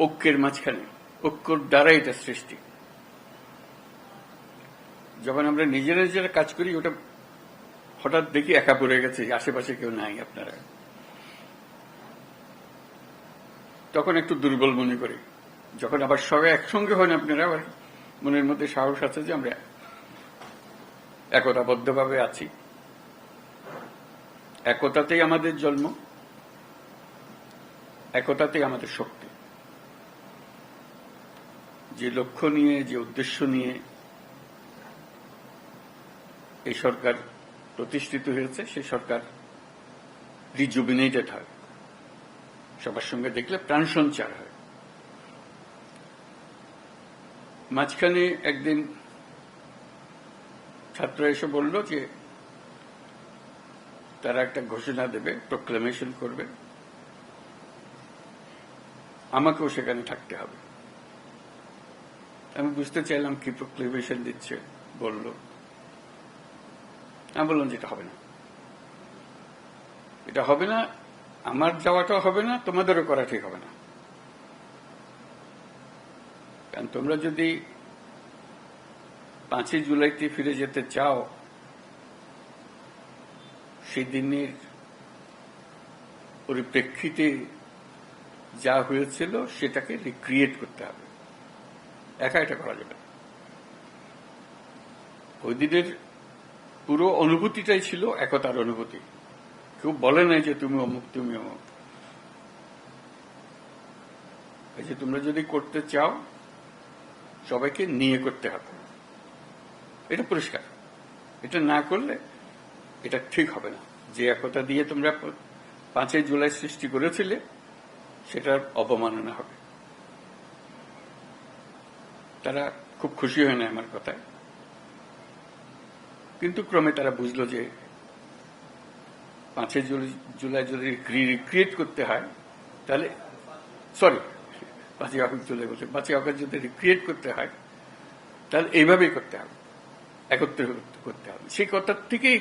ঐক্যের মাঝখানে, ঐক্যর দ্বারা এটা সৃষ্টি। যখন আমরা নিজেরা নিজেরা কাজ করি, ওটা হঠাৎ দেখি একা পড়ে গেছে, আশেপাশে কেউ নাই আপনারা, তখন একটু দুর্বল মনে করি। যখন আবার সবাই একসঙ্গে হন আপনারা, আবার মনের মধ্যে সাহস আছে যে আমরা একতাবদ্ধভাবে আছি। একতাতেই আমাদের জন্ম, একতাতেই আমাদের শক্তি। যে লক্ষ্য নিয়ে, যে উদ্দেশ্য নিয়ে এই সরকার প্রতিষ্ঠিত হয়েছে, সেই সরকার রিজুবিনেটেড হয়, সবার সঙ্গে দেখলে প্রাণ সঞ্চার হয়। মাঝখানে একদিন ছাত্র এসে বলল যে তারা একটা ঘোষণা দেবে, প্রোক্লামেশন করবে, আমাকেও সেখানে থাকতে হবে। আমি বুঝতে চাইলাম কি প্রোক্লামেশন দিচ্ছে, বলল। আমি বললাম যে এটা হবে না, এটা হবে না, আমার যাওয়াটাও হবে না, তোমাদেরও করা ঠিক হবে না। কারণ তোমরা যদি 5ই জুলাইতে ফিরে যেতে চাও, সেই দিনের পরিপ্রেক্ষিতে যা হয়েছিল সেটাকে রিক্রিয়েট করতে হবে, একা এটা করা যাবে না। ওই দিনের পুরো অনুভূতিটাই ছিল একতার অনুভূতি। কেউ বলে নাই যে তুমি অমুক, তুমি অমুক। এই যে তোমরা যদি করতে চাও, সবাইকে নিয়ে করতে হবে, এটা পরিষ্কার। এটা না করলে এটা ঠিক হবে না। যে একতা দিয়ে তোমরা 5ই জুলাই সৃষ্টি করেছিলে, সেটার অবমাননা হবে। তারা খুব খুশি হয় না আমার কথায়, কিন্তু ক্রমে তারা বুঝলো যে 5ই জুলাই যদি রিক্রিয়েট করতে হয়, তাহলে 5ই আগস্ট জুলাই বলছে, 5ই আগস্ট যদি রিক্রিয়েট করতে হয়, তাহলে এইভাবেই করতে হবে, একত্রে করতে হবে। সেই কথার থেকেই